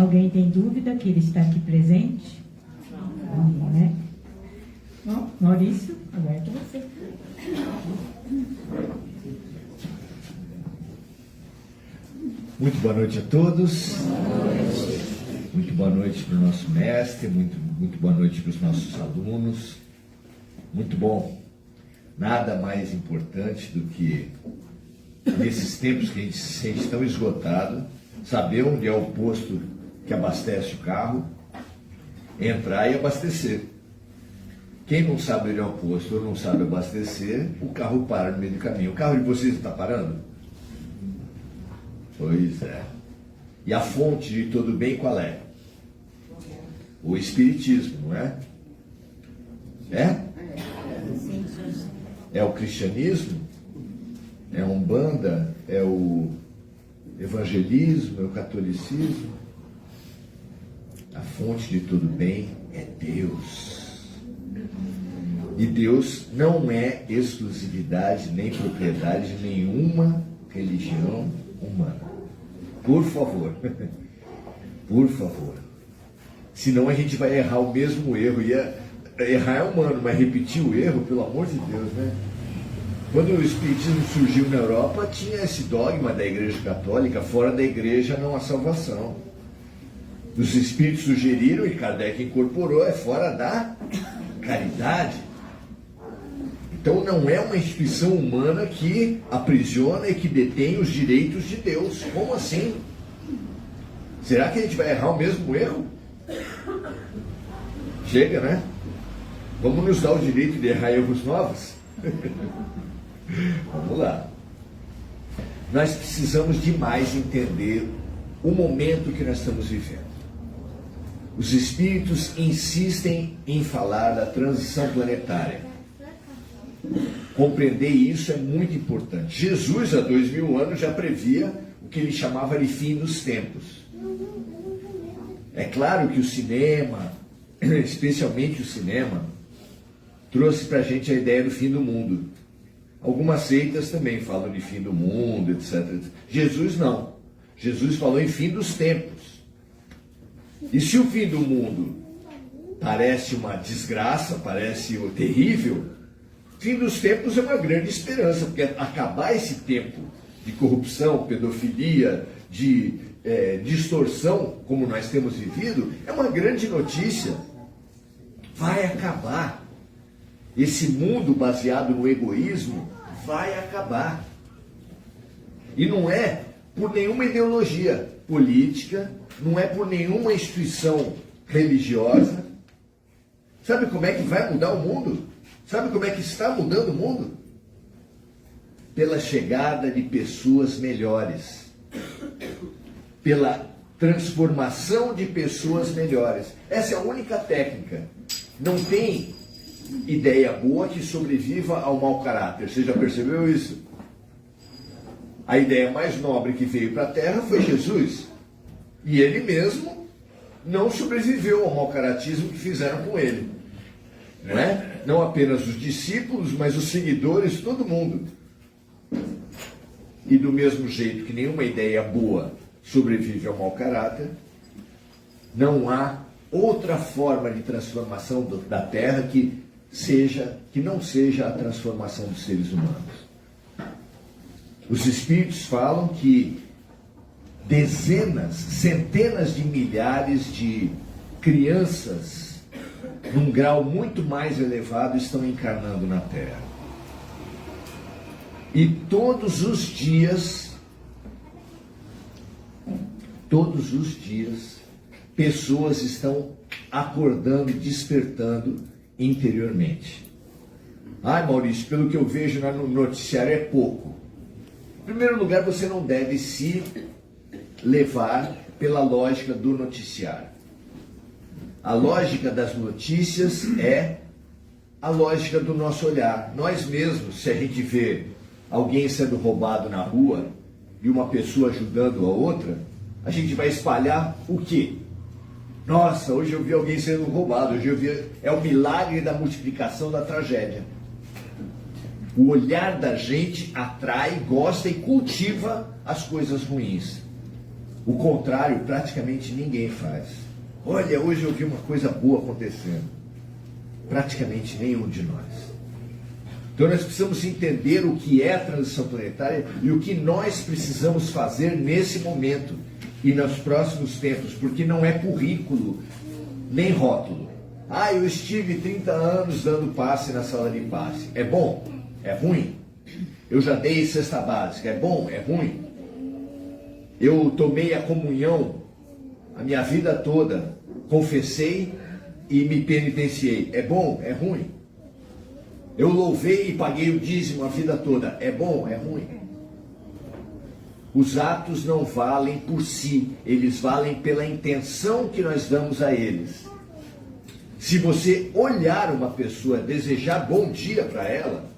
Alguém tem dúvida que ele está aqui presente? Não, né? Bom, Maurício, agora é com você. Muito boa noite a todos. Muito boa noite para o nosso mestre, muito boa noite para os nossos alunos. Muito bom. Nada mais importante do que, nesses tempos que a gente se sente tão esgotado, saber onde é o posto que abastece o carro, entrar e abastecer. Quem não sabe onde é o posto ou não sabe abastecer, o carro para no meio do caminho. O carro de vocês está parando? Pois é. E a fonte de todo bem qual é? O Espiritismo, não é? É? É o cristianismo? É a Umbanda? É o evangelismo? É o catolicismo? A fonte de todo bem é Deus. E Deus não é exclusividade nem propriedade de nenhuma religião humana. Por favor. Por favor. Senão a gente vai errar o mesmo erro. Errar é humano, mas repetir o erro, pelo amor de Deus, né? Quando o Espiritismo surgiu na Europa, tinha esse dogma da Igreja Católica: fora da Igreja não há salvação. Os Espíritos sugeriram, e Kardec incorporou, é fora da caridade. Então não é uma instituição humana que aprisiona e que detém os direitos de Deus. Como assim? Será que a gente vai errar o mesmo erro? Chega, né? Vamos nos dar o direito de errar erros novos? Vamos lá. Nós precisamos demais entender o momento que nós estamos vivendo. Os espíritos insistem em falar da transição planetária. Compreender isso é muito importante. Jesus, há 2000 anos, já previa o que ele chamava de fim dos tempos. É claro que o cinema, especialmente o cinema, trouxe para a gente a ideia do fim do mundo. Algumas seitas também falam de fim do mundo, etc. Jesus não. Jesus falou em fim dos tempos. E se o fim do mundo parece uma desgraça, parece terrível, fim dos tempos é uma grande esperança, porque acabar esse tempo de corrupção, pedofilia, de distorção, como nós temos vivido, é uma grande notícia. Vai acabar. Esse mundo baseado no egoísmo vai acabar. E não é por nenhuma ideologia política, não é por nenhuma instituição religiosa. Sabe como é que vai mudar o mundo? Sabe como é que está mudando o mundo? Pela chegada de pessoas melhores. Pela transformação de pessoas melhores. Essa é a única técnica. Não tem ideia boa que sobreviva ao mau caráter. Você já percebeu isso? A ideia mais nobre que veio para a Terra foi Jesus. E ele mesmo não sobreviveu ao mau caratismo que fizeram com ele. Não é? Não apenas os discípulos, mas os seguidores, todo mundo. E do mesmo jeito que nenhuma ideia boa sobrevive ao mau caráter, não há outra forma de transformação da Terra que não seja a transformação dos seres humanos. Os espíritos falam que dezenas, centenas de milhares de crianças, num grau muito mais elevado, estão encarnando na Terra. E todos os dias, pessoas estão acordando e despertando interiormente. Ai, Maurício, pelo que eu vejo no noticiário é pouco. Em primeiro lugar, você não deve se levar pela lógica do noticiário. A lógica das notícias é a lógica do nosso olhar. Nós mesmos, se a gente vê alguém sendo roubado na rua e uma pessoa ajudando a outra, a gente vai espalhar o quê? Nossa, hoje eu vi alguém sendo roubado, hoje eu vi... É o milagre da multiplicação da tragédia. O olhar da gente atrai, gosta e cultiva as coisas ruins. O contrário, praticamente ninguém faz. Olha, hoje eu vi uma coisa boa acontecendo. Praticamente nenhum de nós. Então nós precisamos entender o que é a transição planetária e o que nós precisamos fazer nesse momento e nos próximos tempos, porque não é currículo, nem rótulo. Ah, eu estive 30 anos dando passe na sala de passe. É bom? É ruim? Eu já dei cesta básica. É bom? É ruim? Eu tomei a comunhão a minha vida toda, confessei e me penitenciei. É bom? É ruim? Eu louvei e paguei o dízimo a vida toda. É bom? É ruim? Os atos não valem por si, eles valem pela intenção que nós damos a eles. Se você olhar uma pessoa, desejar bom dia para ela,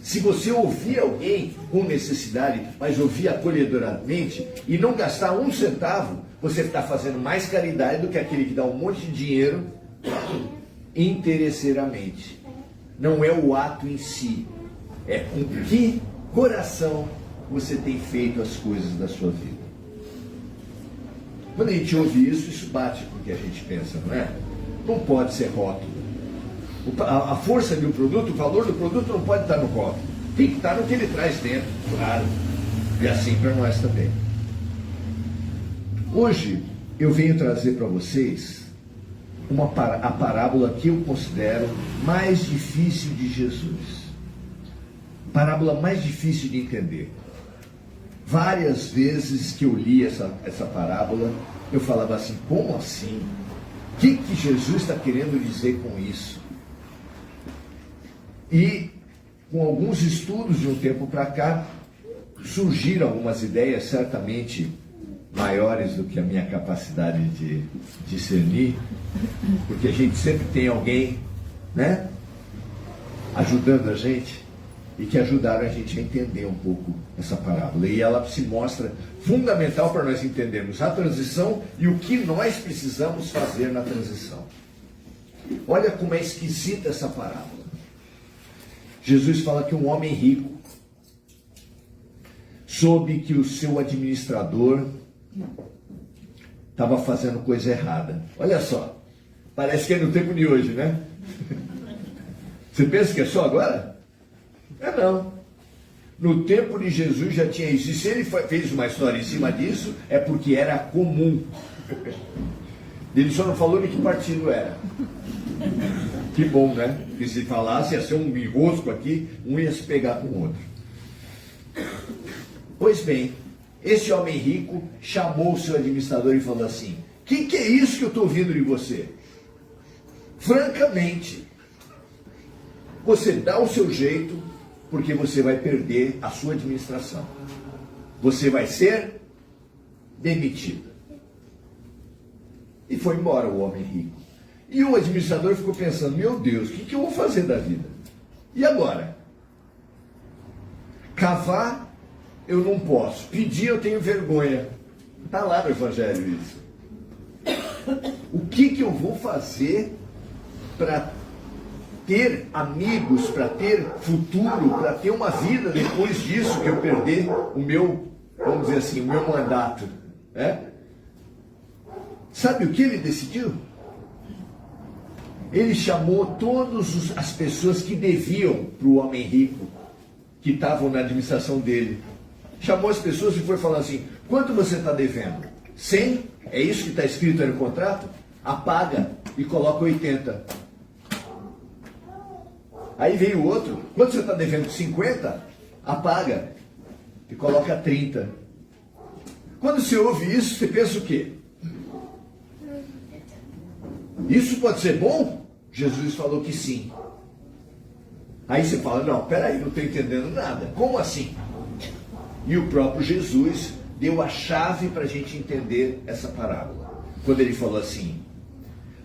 se você ouvir alguém com necessidade, mas ouvir acolhedoramente e não gastar um centavo, você está fazendo mais caridade do que aquele que dá um monte de dinheiro interesseiramente. Não é o ato em si, é com que coração você tem feito as coisas da sua vida. Quando a gente ouve isso, isso bate com o que a gente pensa, não é? Não pode ser rótulo. A força de um produto, o valor do produto não pode estar no rótulo. Tem que estar no que ele traz dentro, claro. E assim para nós também. Hoje eu venho trazer para vocês a parábola que eu considero mais difícil de Jesus. Parábola mais difícil de entender. Várias vezes que eu li essa parábola, eu falava assim, como assim? O que Jesus está querendo dizer com isso? E com alguns estudos de um tempo para cá, surgiram algumas ideias certamente maiores do que a minha capacidade de discernir, porque a gente sempre tem alguém, né, ajudando a gente, e que ajudaram a gente a entender um pouco essa parábola. E ela se mostra fundamental para nós entendermos a transição e o que nós precisamos fazer na transição. Olha como é esquisita essa parábola. Jesus fala que um homem rico soube que o seu administrador estava fazendo coisa errada. Olha só, parece que é no tempo de hoje, né? Você pensa que é só agora? É não. No tempo de Jesus já tinha isso. E se ele fez uma história em cima disso, é porque era comum. Ele só não falou de que partido era. Que bom, né? Porque se falasse, ia ser um enrosco aqui, um ia se pegar com o outro. Pois bem, esse homem rico chamou o seu administrador e falou assim, que é isso que eu estou ouvindo de você? Francamente, você dá o seu jeito, porque você vai perder a sua administração. Você vai ser demitido. E foi embora o homem rico. E o administrador ficou pensando, meu Deus, o que eu vou fazer da vida? E agora? Cavar, eu não posso. Pedir, eu tenho vergonha. Está lá no Evangelho isso. O que eu vou fazer para ter amigos, para ter futuro, para ter uma vida depois disso que eu perder o meu, vamos dizer assim, o meu mandato? Sabe o que ele decidiu? Ele chamou todas as pessoas que deviam para o homem rico, que estavam na administração dele. Chamou as pessoas e foi falar assim, quanto você está devendo? 100? É isso que está escrito aí no contrato? Apaga e coloca 80. Aí veio o outro, quanto você está devendo? 50? Apaga e coloca 30. Quando você ouve isso, você pensa o quê? Isso pode ser bom? Jesus falou que sim. Aí você fala, não, peraí, não estou entendendo nada. Como assim? E o próprio Jesus deu a chave para a gente entender essa parábola. Quando ele falou assim,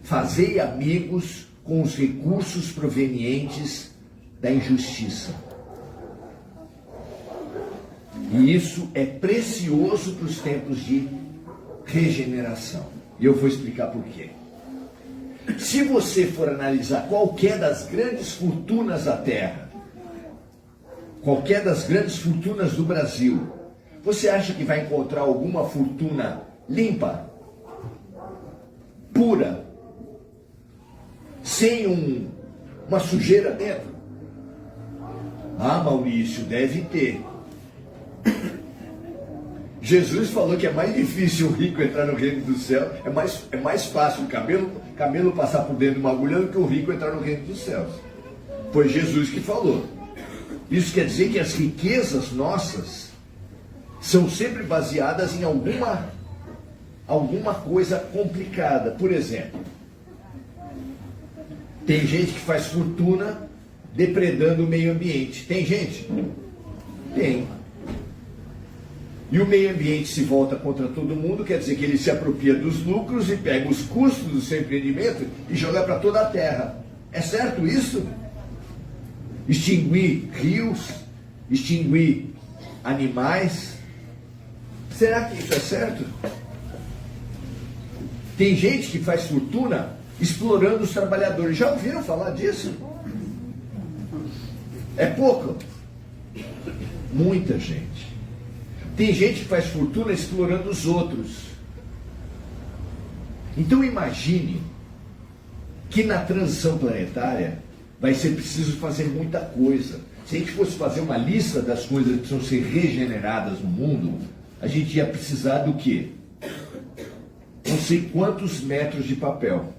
fazei amigos com os recursos provenientes da injustiça. E isso é precioso para os tempos de regeneração. E eu vou explicar por quê. Se você for analisar qualquer das grandes fortunas da Terra, qualquer das grandes fortunas do Brasil, Você acha que vai encontrar alguma fortuna limpa, pura, sem uma sujeira dentro? Ah, Maurício, deve ter. Jesus falou que é mais difícil o rico entrar no reino do céu, é mais fácil o camelo passar por dentro de uma agulha do que o rico entrar no reino dos céus. Foi Jesus que falou. Isso quer dizer que as riquezas nossas são sempre baseadas em alguma coisa complicada. Por exemplo, tem gente que faz fortuna depredando o meio ambiente. Tem gente? Tem. E o meio ambiente se volta contra todo mundo, quer dizer que ele se apropria dos lucros e pega os custos do seu empreendimento e joga para toda a terra. É certo isso? Extinguir rios, extinguir animais. Será que isso é certo? Tem gente que faz fortuna explorando os trabalhadores. Já ouviram falar disso? É pouco? Muita gente. Tem gente que faz fortuna explorando os outros. Então imagine que na transição planetária vai ser preciso fazer muita coisa. Se a gente fosse fazer uma lista das coisas que precisam ser regeneradas no mundo, a gente ia precisar do quê? Não sei quantos metros de papel.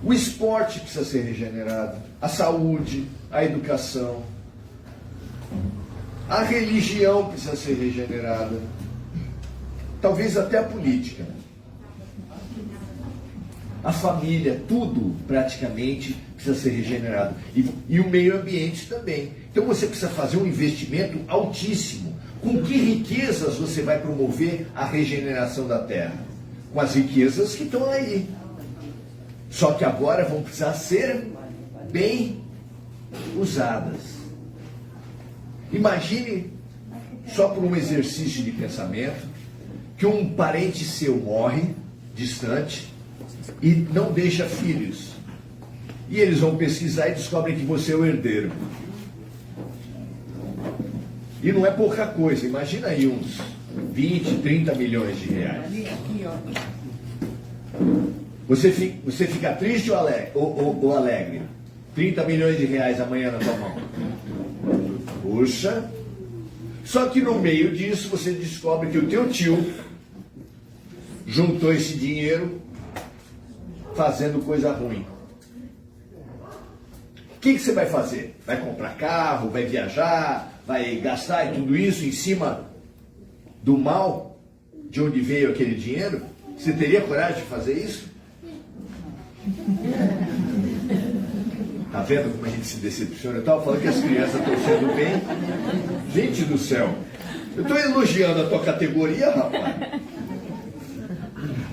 O esporte precisa ser regenerado, a saúde, a educação, a religião precisa ser regenerada, talvez até a política, a família, tudo praticamente precisa ser regenerado. E o meio ambiente também. Então você precisa fazer um investimento altíssimo. Com que riquezas você vai promover a regeneração da terra? Com as riquezas que estão aí. Só que agora vão precisar ser bem usadas. Imagine, só por um exercício de pensamento, que um parente seu morre, distante, e não deixa filhos. E eles vão pesquisar e descobrem que você é o herdeiro. E não é pouca coisa, imagina aí uns 20, 30 milhões de reais. Você fica triste ou alegre? 30 milhões de reais amanhã na tua mão. Puxa. Só que no meio disso você descobre que o teu tio juntou esse dinheiro fazendo coisa ruim. O que você vai fazer? Vai comprar carro, vai viajar, vai gastar e tudo isso em cima do mal de onde veio aquele dinheiro? Você teria coragem de fazer isso? Tá vendo como a gente se decepciona? Eu estava falando que as crianças estão sendo bem. Gente do céu, eu estou elogiando a tua categoria, rapaz.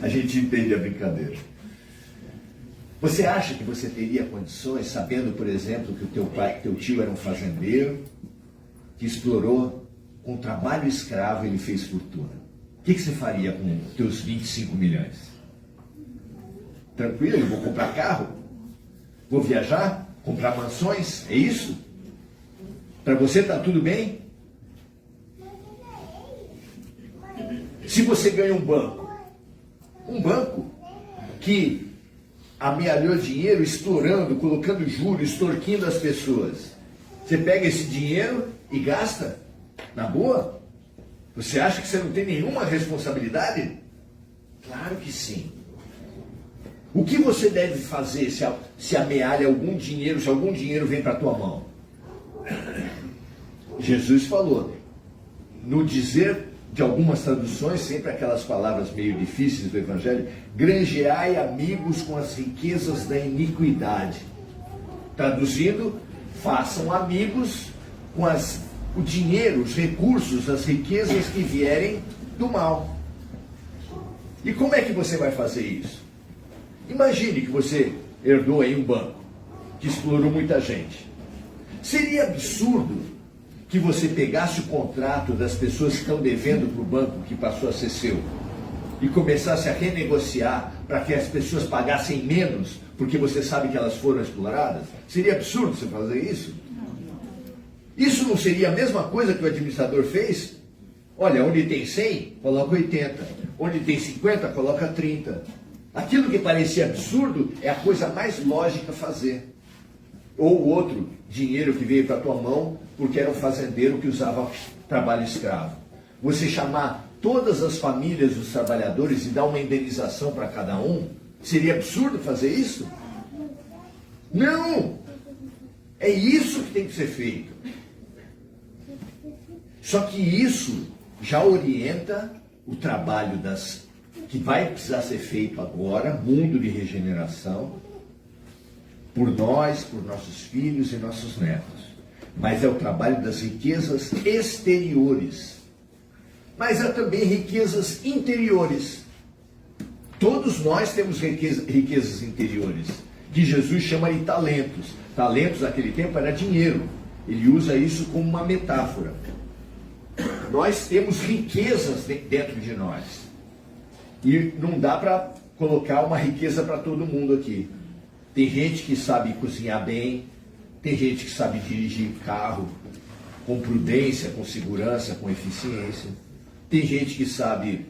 A gente entende a brincadeira. Você acha que você teria condições, sabendo, por exemplo, que o teu pai, teu tio era um fazendeiro, que explorou com trabalho escravo, ele fez fortuna? O que você faria com teus 25 milhões? Tranquilo, eu vou comprar carro? Vou viajar? Comprar mansões? É isso? Para você está tudo bem? Se você ganha um banco que amealhou dinheiro explorando, colocando juros, extorquindo as pessoas, você pega esse dinheiro e gasta? Na boa? Você acha que você não tem nenhuma responsabilidade? Claro que sim. O que você deve fazer se amealha algum dinheiro, se algum dinheiro vem para a tua mão? Jesus falou, no dizer de algumas traduções, sempre aquelas palavras meio difíceis do Evangelho, granjeai amigos com as riquezas da iniquidade. Traduzindo, façam amigos com o dinheiro, os recursos, as riquezas que vierem do mal. E como é que você vai fazer isso? Imagine que você herdou aí um banco que explorou muita gente. Seria absurdo que você pegasse o contrato das pessoas que estão devendo para o banco que passou a ser seu e começasse a renegociar para que as pessoas pagassem menos porque você sabe que elas foram exploradas? Seria absurdo você fazer isso? Isso não seria a mesma coisa que o administrador fez? Olha, onde tem 100, coloca 80. Onde tem 50, coloca 30. Aquilo que parecia absurdo é a coisa mais lógica a fazer. Ou outro, dinheiro que veio para a tua mão porque era um fazendeiro que usava trabalho escravo. Você chamar todas as famílias dos trabalhadores e dar uma indenização para cada um, seria absurdo fazer isso? Não! É isso que tem que ser feito. Só que isso já orienta o trabalho que vai precisar ser feito agora, mundo de regeneração, por nós, por nossos filhos e nossos netos. Mas é o trabalho das riquezas exteriores. Mas há também riquezas interiores. Todos nós temos riquezas interiores, que Jesus chama de talentos. Talentos naquele tempo era dinheiro. Ele usa isso como uma metáfora. Nós temos riquezas dentro de nós. E não dá para colocar uma riqueza para todo mundo aqui. Tem gente que sabe cozinhar bem, tem gente que sabe dirigir carro com prudência, com segurança, com eficiência. Tem gente que sabe,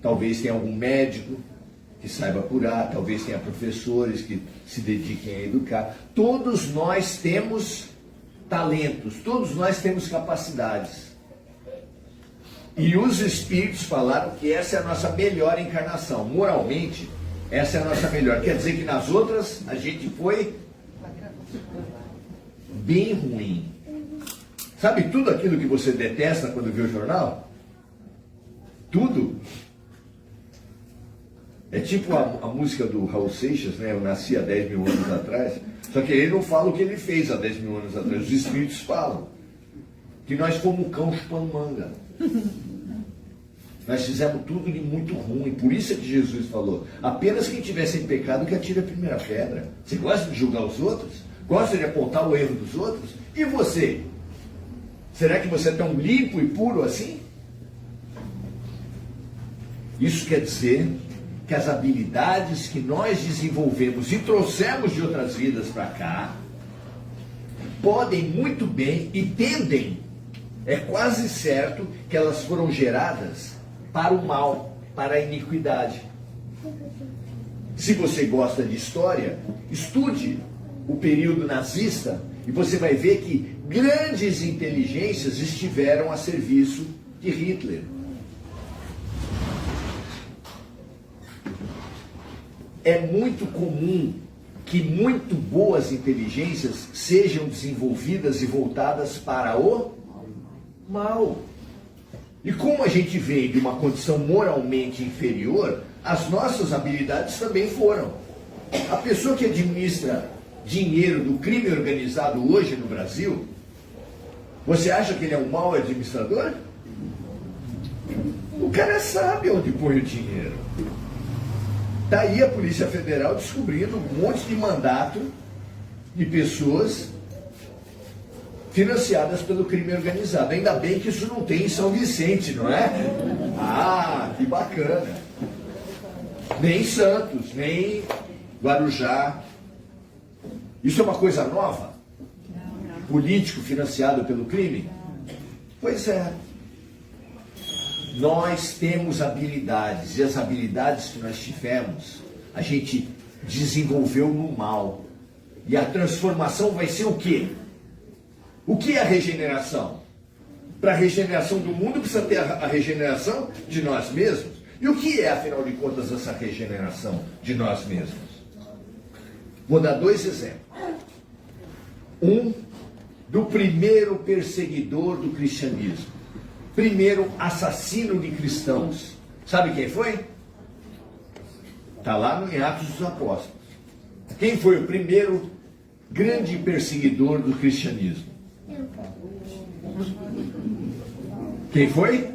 talvez tenha algum médico que saiba curar, talvez tenha professores que se dediquem a educar. Todos nós temos talentos, todos nós temos capacidades. E os espíritos falaram que essa é a nossa melhor encarnação. Moralmente, essa é a nossa melhor. Quer dizer que nas outras a gente foi bem ruim. Sabe tudo aquilo que você detesta quando vê o jornal? Tudo. É tipo a música do Raul Seixas, né? Eu nasci há 10 mil anos atrás. Só que ele não fala o que ele fez há 10 mil anos atrás. Os espíritos falam que nós fomos um cão chupando manga. Nós fizemos tudo de muito ruim. Por isso é que Jesus falou: apenas quem tiver sem pecado que atire a primeira pedra. Você gosta de julgar os outros? Gosta de apontar o erro dos outros? E você? Será que você é tão limpo e puro assim? Isso quer dizer que as habilidades que nós desenvolvemos e trouxemos de outras vidas para cá podem muito bem e tendem, é quase certo que elas foram geradas para o mal, para a iniquidade. Se você gosta de história, estude o período nazista e você vai ver que grandes inteligências estiveram a serviço de Hitler. É muito comum que muito boas inteligências sejam desenvolvidas e voltadas para o mal. E como a gente vem de uma condição moralmente inferior, as nossas habilidades também foram. A pessoa que administra dinheiro do crime organizado hoje no Brasil, você acha que ele é um mau administrador? O cara sabe onde põe o dinheiro. Daí a Polícia Federal descobrindo um monte de mandato de pessoas financiadas pelo crime organizado. Ainda bem que isso não tem em São Vicente, não é? Ah, que bacana. Nem Santos, nem Guarujá. Isso é uma coisa nova? Político financiado pelo crime? Pois é. Nós temos habilidades, e as habilidades que nós tivemos, a gente desenvolveu no mal. E a transformação vai ser o quê? O que é a regeneração? Para a regeneração do mundo precisa ter a regeneração de nós mesmos. E o que é, afinal de contas, essa regeneração de nós mesmos? Vou dar 2 exemplos. Um, do primeiro perseguidor do cristianismo. Primeiro assassino de cristãos. Sabe quem foi? Está lá no Atos dos Apóstolos. Quem foi o primeiro grande perseguidor do cristianismo? Quem foi?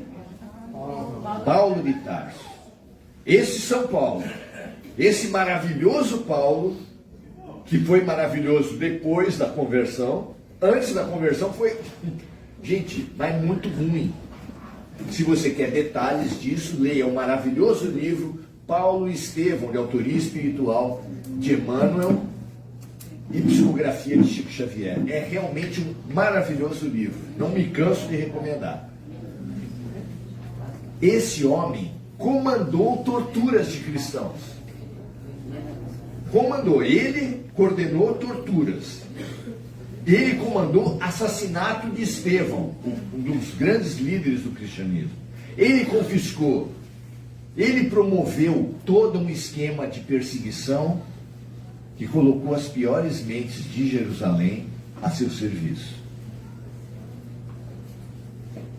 Paulo de Tarso. Esse São Paulo, esse maravilhoso Paulo, que foi maravilhoso depois da conversão, antes da conversão foi, gente, mas muito ruim. Se você quer detalhes disso, leia o maravilhoso livro Paulo e Estevão, de autoria espiritual de Emmanuel, e Psicografia de Chico Xavier. É realmente um maravilhoso livro. Não me canso de recomendar. Esse homem comandou torturas de cristãos. Comandou. Ele coordenou torturas. Ele comandou assassinato de Estevão, um dos grandes líderes do cristianismo. Ele confiscou. Ele promoveu todo um esquema de perseguição que colocou as piores mentes de Jerusalém a seu serviço.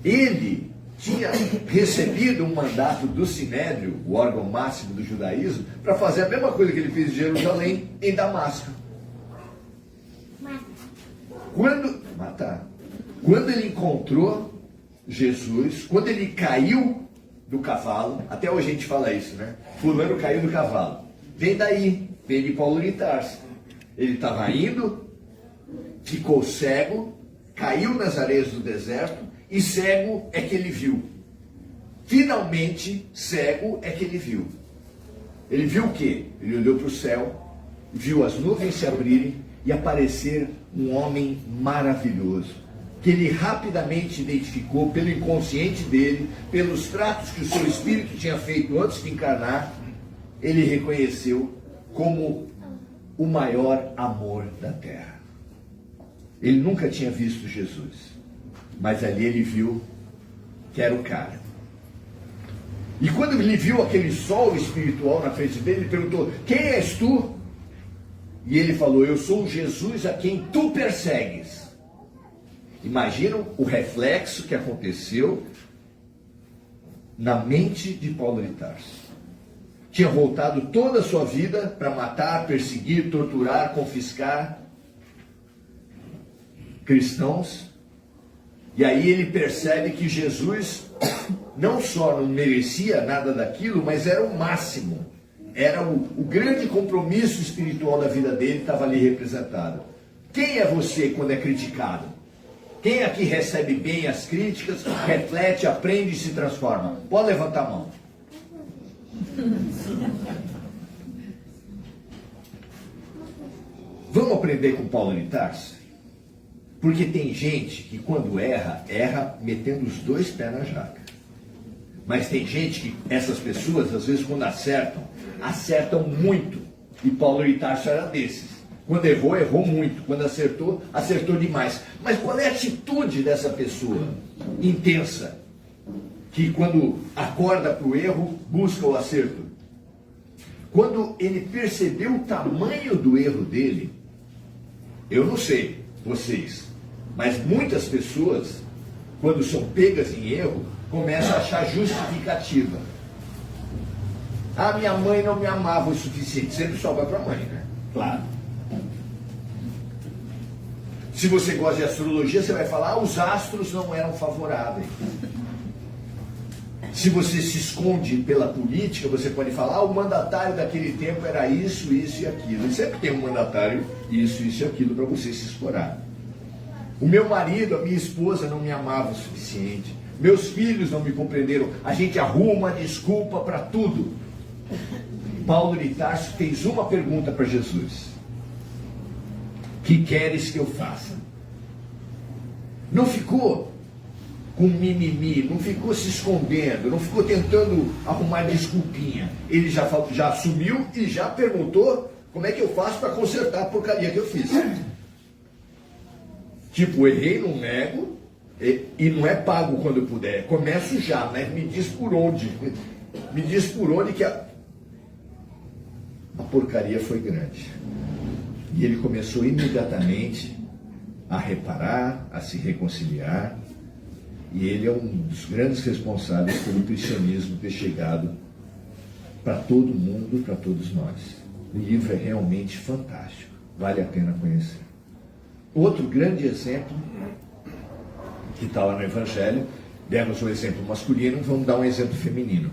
Ele tinha recebido um mandato do Sinédrio, o órgão máximo do judaísmo, para fazer a mesma coisa que ele fez em Jerusalém, em Damasco. Quando ele encontrou Jesus, quando ele caiu do cavalo, até hoje a gente fala isso, né? Fulano caiu do cavalo. Vem daí, vem de Paulo de Tarso. Ele estava indo, ficou cego, caiu nas areias do deserto, e cego é que ele viu. Finalmente, cego é que ele viu. Ele viu o quê? Ele olhou para o céu, viu as nuvens se abrirem e aparecer um homem maravilhoso, que ele rapidamente identificou pelo inconsciente dele, pelos tratos que o seu espírito tinha feito antes de encarnar, ele reconheceu como o maior amor da terra. Ele nunca tinha visto Jesus, mas ali ele viu que era o cara. E quando ele viu aquele sol espiritual na frente dele, ele perguntou: quem és tu? E ele falou: eu sou Jesus a quem tu persegues. Imaginam o reflexo que aconteceu na mente de Paulo de Tarso. Tinha voltado toda a sua vida para matar, perseguir, torturar, confiscar cristãos. E aí ele percebe que Jesus não só não merecia nada daquilo, mas era o máximo. Era o grande compromisso espiritual da vida dele, estava ali representado. Quem é você quando é criticado? Quem aqui recebe bem as críticas, reflete, aprende e se transforma? Pode levantar a mão. Vamos aprender com Paulo de Tarso? Porque tem gente que quando erra, erra metendo os dois pés na jaca. Mas tem gente que, essas pessoas, às vezes quando acertam, acertam muito. E Paulo de Tarso era desses. Quando errou, errou muito. Quando acertou, acertou demais. Mas qual é a atitude dessa pessoa intensa, que quando acorda para o erro, busca o acerto? Quando ele percebeu o tamanho do erro dele, eu não sei vocês, mas muitas pessoas, quando são pegas em erro, começam a achar justificativa. Ah, minha mãe não me amava o suficiente. Sempre só vai para a mãe, né? Claro. Se você gosta de astrologia, você vai falar: ah, os astros não eram favoráveis. Se você se esconde pela política, você pode falar: ah, o mandatário daquele tempo era isso, isso e aquilo. E sempre tem um mandatário, isso e aquilo, para você se explorar. O meu marido, a minha esposa não me amava o suficiente. Meus filhos não me compreenderam. A gente arruma desculpa para tudo. Paulo de Tarso fez uma pergunta para Jesus: que queres que eu faça? Não ficou com mimimi, não ficou se escondendo, não ficou tentando arrumar desculpinha. Ele já assumiu e já perguntou: como é que eu faço para consertar a porcaria que eu fiz? Tipo, errei, não nego, e não é pago quando eu puder. Começo já, mas me diz por onde. Me diz por onde que a porcaria foi grande. E ele começou imediatamente a reparar, a se reconciliar. E ele é um dos grandes responsáveis pelo cristianismo ter chegado para todo mundo, para todos nós. O livro é realmente fantástico, vale a pena conhecer. Outro grande exemplo, que está lá no Evangelho, demos um exemplo masculino, vamos dar um exemplo feminino.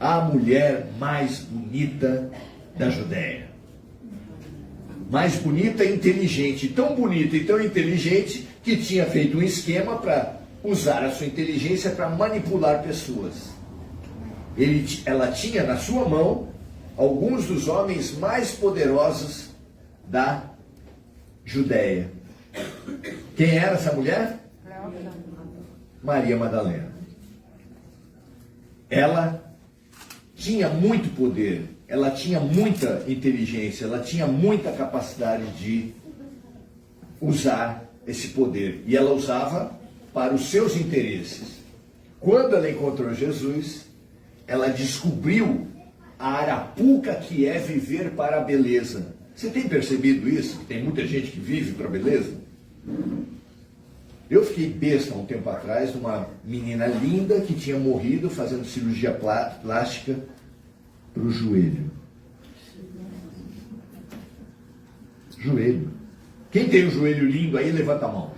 A mulher mais bonita da Judéia. Mais bonita e inteligente. Tão bonita e tão inteligente que tinha feito um esquema para usar a sua inteligência para manipular pessoas. Ela tinha na sua mão alguns dos homens mais poderosos da Judéia. Quem era essa mulher? Maria Madalena. Ela tinha muito poder, ela tinha muita inteligência, ela tinha muita capacidade de usar esse poder. E ela usava para os seus interesses. Quando ela encontrou Jesus, ela descobriu a arapuca que é viver para a beleza. Você tem percebido isso? Que tem muita gente que vive para a beleza? Eu fiquei besta um tempo atrás de uma menina linda que tinha morrido fazendo cirurgia plástica para o joelho. Joelho. Quem tem o joelho lindo aí, levanta a mão.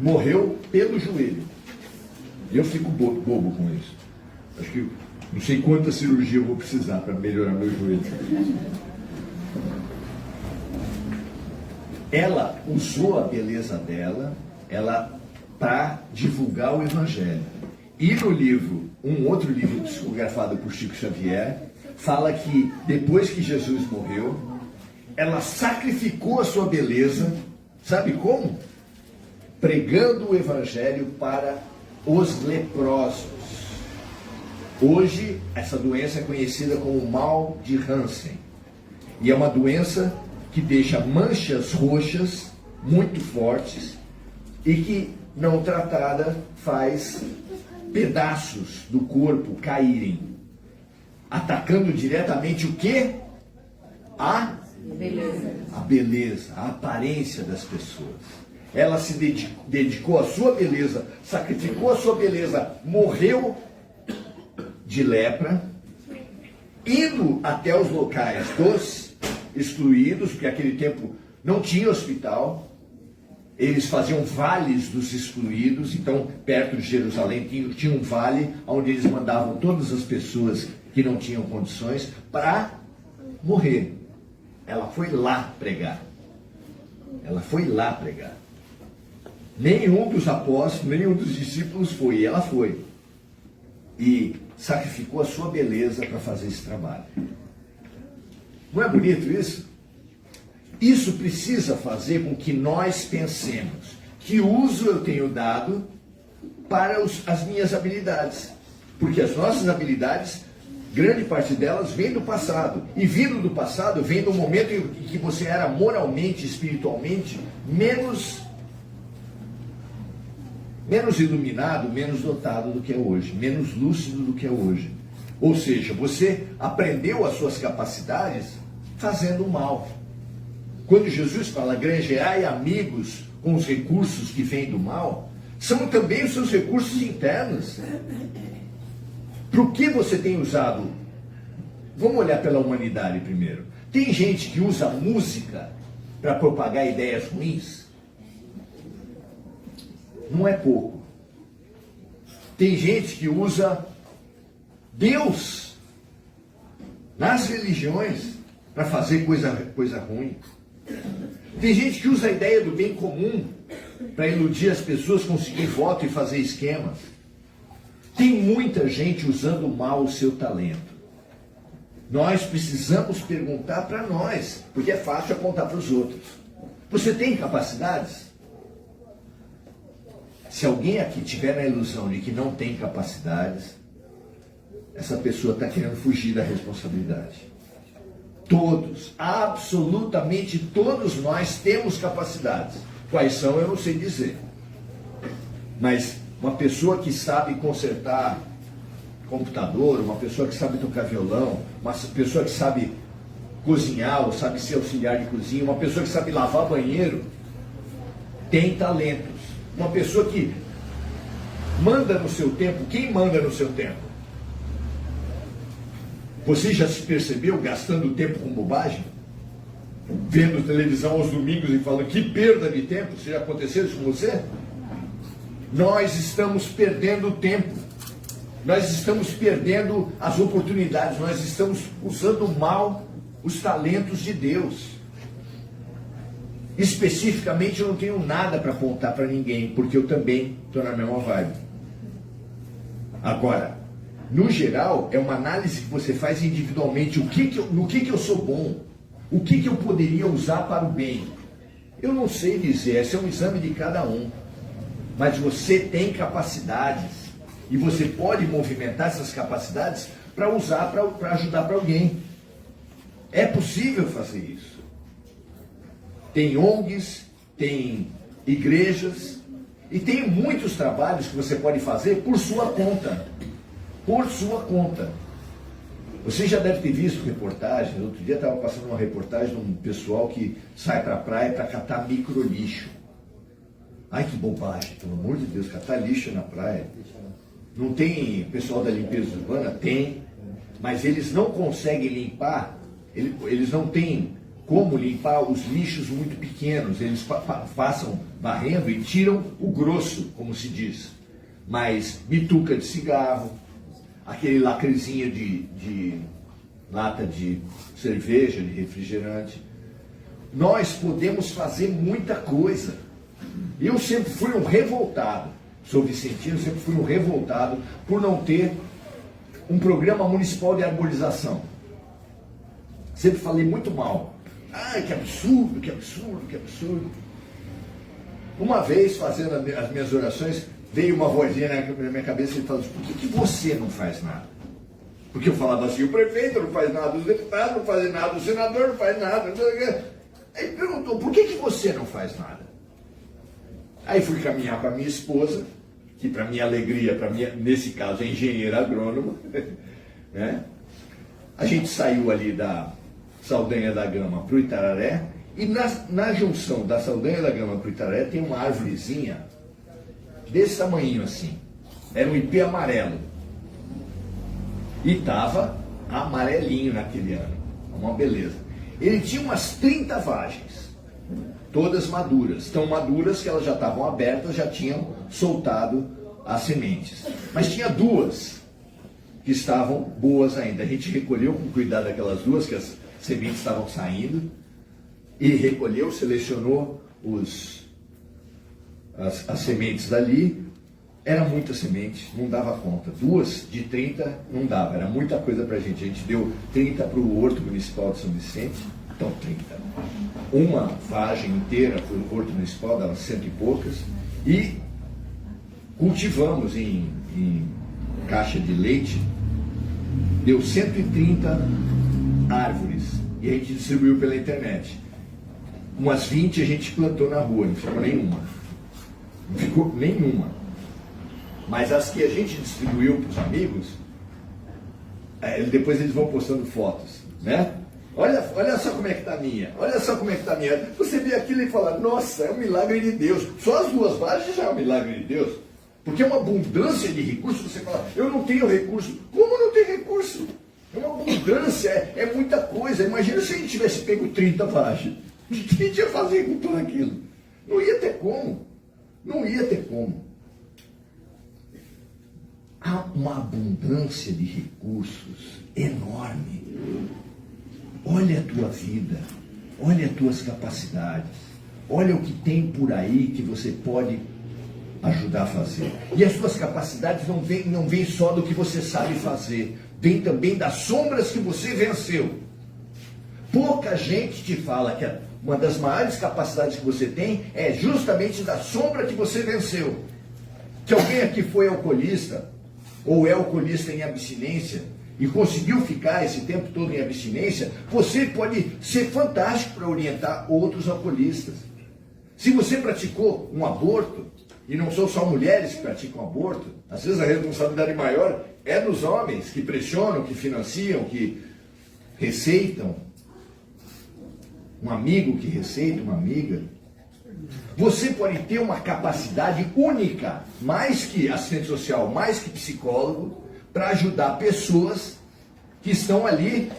Morreu pelo joelho. E eu fico bobo com isso. Acho que não sei quanta cirurgia eu vou precisar para melhorar meu joelho. Ela usou a beleza dela, para divulgar o Evangelho. E no livro, um outro livro psicografado por Chico Xavier, fala que depois que Jesus morreu, ela sacrificou a sua beleza, sabe como? Pregando o Evangelho para os leprosos. Hoje, essa doença é conhecida como mal de Hansen. E é uma doença que deixa manchas roxas muito fortes e que, não tratada, faz pedaços do corpo caírem, atacando diretamente o quê? A beleza, a aparência das pessoas. Ela se dedicou à sua beleza, sacrificou a sua beleza, morreu de lepra, indo até os locais dos excluídos, porque naquele tempo não tinha hospital, eles faziam vales dos excluídos. Então, perto de Jerusalém tinha um vale onde eles mandavam todas as pessoas que não tinham condições para morrer. Ela foi lá pregar. Ela foi lá pregar. Nenhum dos apóstolos, nenhum dos discípulos foi, ela foi. E sacrificou a sua beleza para fazer esse trabalho. Não é bonito isso? Isso precisa fazer com que nós pensemos: que uso eu tenho dado para as minhas habilidades? Porque as nossas habilidades, grande parte delas vem do passado. E vindo do passado, vem do momento em que você era moralmente, espiritualmente, menos iluminado, menos dotado do que é hoje, menos lúcido do que é hoje. Ou seja, você aprendeu as suas capacidades fazendo o mal. Quando Jesus fala granjeai amigos com os recursos que vêm do mal, são também os seus recursos internos. Para o que você tem usado? Vamos olhar pela humanidade primeiro. Tem gente que usa música para propagar ideias ruins? Não é pouco. Tem gente que usa Deus nas religiões para fazer coisa ruim. Tem gente que usa a ideia do bem comum para iludir as pessoas, conseguir voto e fazer esquemas. Tem muita gente usando mal o seu talento. Nós precisamos perguntar para nós, porque é fácil apontar para os outros. Você tem capacidades? Se alguém aqui tiver na ilusão de que não tem capacidades, essa pessoa está querendo fugir da responsabilidade. Todos, absolutamente todos nós temos capacidades. Quais são, eu não sei dizer. Mas uma pessoa que sabe consertar computador, uma pessoa que sabe tocar violão, uma pessoa que sabe cozinhar ou sabe ser auxiliar de cozinha, uma pessoa que sabe lavar banheiro, tem talentos. Uma pessoa que manda no seu tempo. Quem manda no seu tempo? Você já se percebeu gastando tempo com bobagem? Vendo televisão aos domingos e falando que perda de tempo? Se já aconteceu isso com você? Nós estamos perdendo tempo. Nós estamos perdendo as oportunidades. Nós estamos usando mal os talentos de Deus. Especificamente, eu não tenho nada para apontar para ninguém, porque eu também estou na mesma vibe. Agora, No geral, é uma análise que você faz individualmente, no que eu sou bom, o que eu poderia usar para o bem. Eu não sei dizer, esse é um exame de cada um, mas você tem capacidades e você pode movimentar essas capacidades para usar, para ajudar para alguém. É possível fazer isso. Tem ONGs, tem igrejas e tem muitos trabalhos que você pode fazer por sua conta. Por sua conta. Você já deve ter visto reportagens. Outro dia estava passando uma reportagem de um pessoal que sai para a praia para catar micro lixo. Ai, que bobagem, pelo amor de Deus, catar lixo na praia. Não tem pessoal da limpeza urbana? Tem, mas eles não conseguem limpar, eles não têm como limpar os lixos muito pequenos. Eles passam varrendo e tiram o grosso, como se diz. Mas bituca de cigarro, aquele lacrezinho de lata de cerveja, de refrigerante. Nós podemos fazer muita coisa. Eu sempre fui um revoltado, sou vicentino, sempre fui um revoltado por não ter um programa municipal de arborização. Sempre falei muito mal. Ai, que absurdo, que absurdo, que absurdo. Uma vez, fazendo as minhas orações, veio uma vozinha na minha cabeça e falou assim: por que você não faz nada? Porque eu falava assim: o prefeito não faz nada, os deputados não fazem nada, o senador não faz nada. Aí ele perguntou: por que você não faz nada? Aí fui caminhar com a minha esposa, que para minha alegria, nesse caso é engenheira agrônoma, né? A gente saiu ali da Saldanha da Gama para o Itararé, e na junção da Saldanha da Gama para o Itararé tem uma árvorezinha desse tamanho assim. Era um ipê amarelo. E estava amarelinho naquele ano. Uma beleza. Ele tinha umas 30 vagens, todas maduras. Tão maduras que elas já estavam abertas, já tinham soltado as sementes. Mas tinha duas que estavam boas ainda. A gente recolheu com cuidado aquelas duas, que as sementes estavam saindo, e recolheu, selecionou as sementes dali. Era muita semente, não dava conta. 2 de 30 não dava, era muita coisa para a gente. A gente deu 30 para o Horto Municipal de São Vicente, então 30. Uma vagem inteira para o Horto Municipal, dava 100 e poucas, e cultivamos em caixa de leite, deu 130 árvores, e a gente distribuiu pela internet. Umas 20 a gente plantou na rua, não ficou nenhuma. Não ficou nenhuma. Mas as que a gente distribuiu para os amigos, depois eles vão postando fotos, né? Olha só como é que está a minha, olha só como é que está a minha. Você vê aquilo e fala: nossa, é um milagre de Deus. Só as 2 vagens já é um milagre de Deus. Porque é uma abundância de recursos. Você fala: eu não tenho recurso. Como não tem recurso? É uma abundância, é muita coisa. Imagina se a gente tivesse pego 30 vagens. O que a gente ia fazer com tudo aquilo? Não ia ter como. Não ia ter como. Há uma abundância de recursos enorme. Olha a tua vida, olha as tuas capacidades, olha o que tem por aí que você pode ajudar a fazer. E as suas capacidades não vêm só do que você sabe fazer, vem também das sombras que você venceu. Pouca gente te fala que uma das maiores capacidades que você tem é justamente da sombra que você venceu. Se alguém aqui foi alcoolista, ou é alcoolista em abstinência, e conseguiu ficar esse tempo todo em abstinência, você pode ser fantástico para orientar outros alcoolistas. Se você praticou um aborto, e não são só mulheres que praticam aborto, às vezes a responsabilidade maior é dos homens, que pressionam, que financiam, que receitam. Um amigo que receita, uma amiga. Você pode ter uma capacidade única, mais que assistente social, mais que psicólogo, para ajudar pessoas que estão ali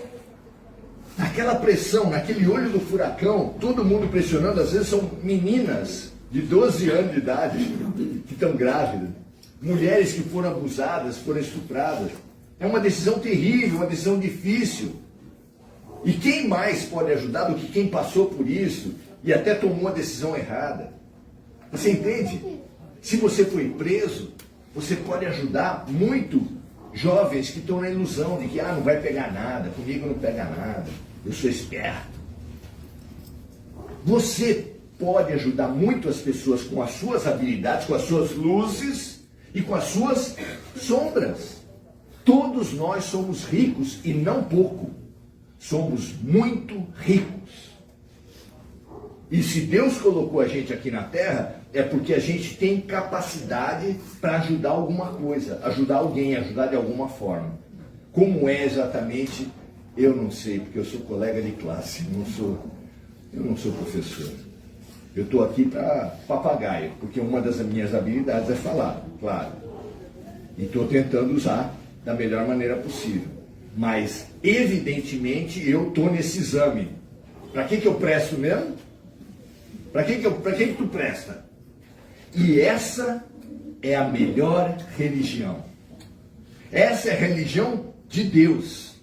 naquela pressão, naquele olho do furacão, todo mundo pressionando. Às vezes são meninas de 12 anos de idade que estão grávidas, mulheres que foram abusadas, foram estupradas. É uma decisão terrível, uma decisão difícil. E quem mais pode ajudar do que quem passou por isso e até tomou a decisão errada? Você entende? Se você foi preso, você pode ajudar muito Jovens que estão na ilusão de que não vai pegar nada, comigo não pega nada, eu sou esperto. Você pode ajudar muito as pessoas com as suas habilidades, com as suas luzes e com as suas sombras. Todos nós somos ricos e não pouco. Somos muito ricos. E se Deus colocou a gente aqui na Terra, é porque a gente tem capacidade para ajudar alguma coisa, ajudar alguém, ajudar de alguma forma. Como é exatamente, eu não sei, porque eu sou colega de classe, eu não sou professor. Eu estou aqui para papagaio, porque uma das minhas habilidades é falar, claro. E estou tentando usar da melhor maneira possível. Mas, evidentemente, eu estou nesse exame. Para que eu presto mesmo? Para que tu presta? E essa é a melhor religião. Essa é a religião de Deus.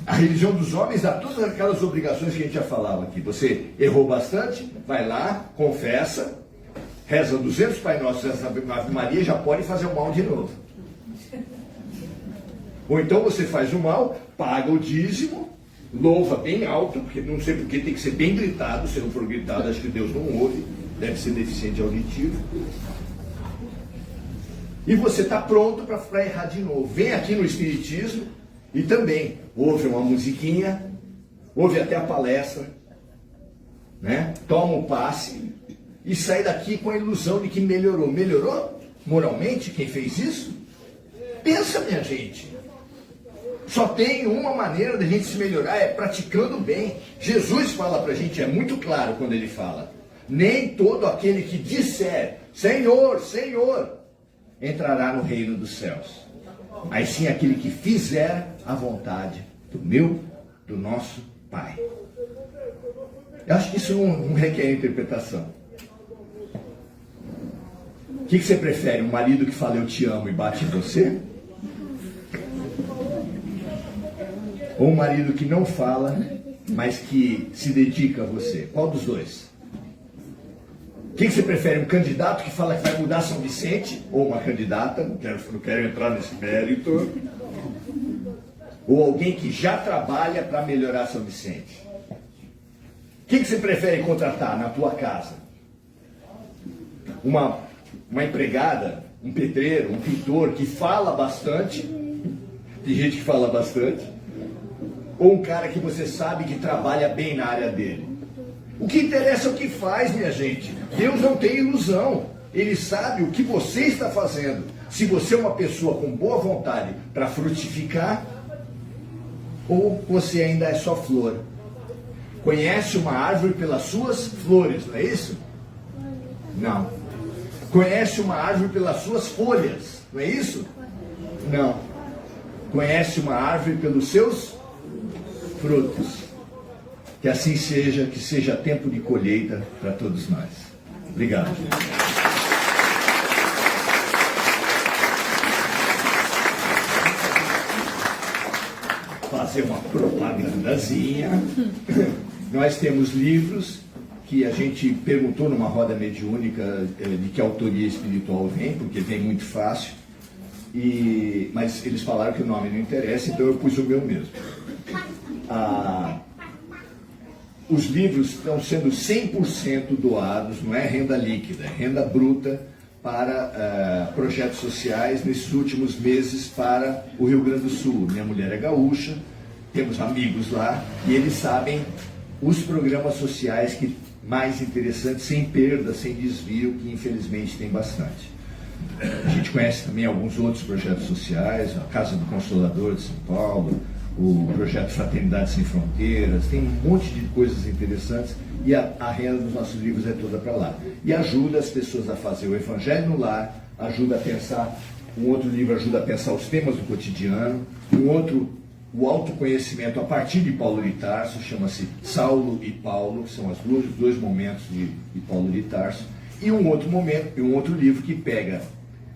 A religião dos homens dá todas aquelas obrigações que a gente já falava aqui. Você errou bastante, vai lá, confessa, reza 200 Pai Nosso, reza Ave Maria, já pode fazer o mal de novo. Ou então você faz o mal, paga o dízimo, louva bem alto, porque não sei porque tem que ser bem gritado. Se não for gritado, acho que Deus não ouve, deve ser deficiente auditivo. E você está pronto para errar de novo. Vem aqui no Espiritismo e também ouve uma musiquinha, ouve até a palestra, né? Toma um passe e sai daqui com a ilusão de que melhorou. Melhorou moralmente quem fez isso? Pensa, minha gente. Só tem uma maneira de a gente se melhorar, é praticando bem. Jesus fala para a gente, é muito claro quando ele fala: nem todo aquele que disser Senhor, Senhor, entrará no reino dos céus, mas sim aquele que fizer a vontade do nosso Pai. Eu acho que isso não requer interpretação. O que você prefere? Um marido que fala eu te amo e bate em você? Ou um marido que não fala, mas que se dedica a você? Qual dos dois? O que você prefere? Um candidato que fala que vai mudar São Vicente? Ou uma candidata, não quero entrar nesse mérito. Ou alguém que já trabalha para melhorar São Vicente? O que você prefere contratar na tua casa? Uma empregada, um pedreiro, um pintor que fala bastante? Tem gente que fala bastante. Ou um cara que você sabe que trabalha bem na área dele? O que interessa é o que faz, minha gente. Deus não tem ilusão. Ele sabe o que você está fazendo. Se você é uma pessoa com boa vontade para frutificar, ou você ainda é só flor. Conhece uma árvore pelas suas flores, não é isso? Não. Conhece uma árvore pelas suas folhas, não é isso? Não. Conhece uma árvore pelos seus frutos. Que assim seja, que seja tempo de colheita para todos nós. Obrigado. Fazer uma propagandazinha. Nós temos livros que a gente perguntou numa roda mediúnica de que autoria espiritual vem, porque vem muito fácil. Mas eles falaram que o nome não interessa, então eu pus o meu mesmo. Os livros estão sendo 100% doados, não é renda líquida, é renda bruta para projetos sociais nesses últimos meses para o Rio Grande do Sul. Minha mulher é gaúcha, temos amigos lá e eles sabem os programas sociais mais interessantes, sem perda, sem desvio, que infelizmente tem bastante. A gente conhece também alguns outros projetos sociais, a Casa do Consolador de São Paulo, o projeto Fraternidade Sem Fronteiras, tem um monte de coisas interessantes e a renda dos nossos livros é toda para lá. E ajuda as pessoas a fazer o Evangelho no lar, ajuda a pensar, um outro livro ajuda a pensar os temas do cotidiano, um outro, o autoconhecimento a partir de Paulo de Tarso, chama-se Saulo e Paulo, que são os dois momentos de Paulo de Tarso, e um outro livro que pega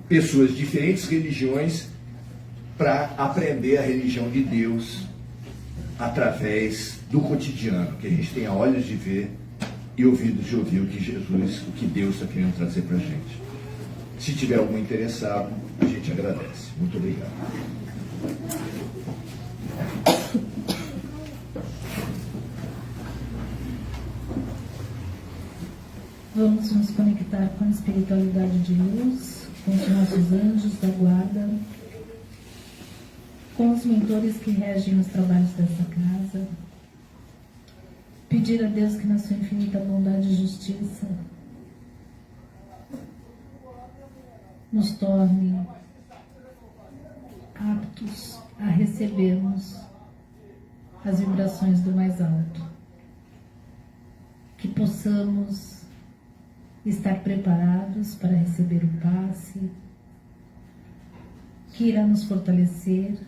pessoas de diferentes religiões para aprender a religião de Deus através do cotidiano, que a gente tenha olhos de ver e ouvidos de ouvir o que Deus está querendo trazer para a gente. Se tiver algum interessado, a gente gente agradece. Muito obrigado. Vamos nos conectar com a espiritualidade de luz, com os nossos anjos da guarda, com os mentores que regem os trabalhos dessa casa. Pedir a Deus que na sua infinita bondade e justiça nos torne aptos a recebermos as vibrações do mais alto. Que possamos estar preparados para receber o passe, que irá nos fortalecer,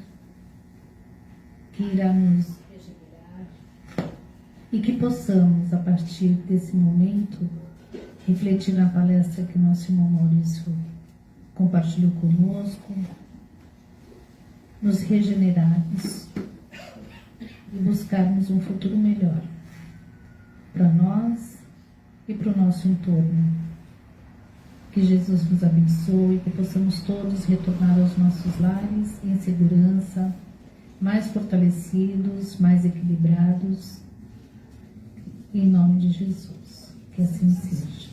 que irá nos regenerar, e que possamos, a partir desse momento, refletir na palestra que nosso irmão Maurício compartilhou conosco, nos regenerarmos e buscarmos um futuro melhor para nós e para o nosso entorno. Que Jesus nos abençoe, que possamos todos retornar aos nossos lares em segurança, mais fortalecidos, mais equilibrados, em nome de Jesus. Que assim seja.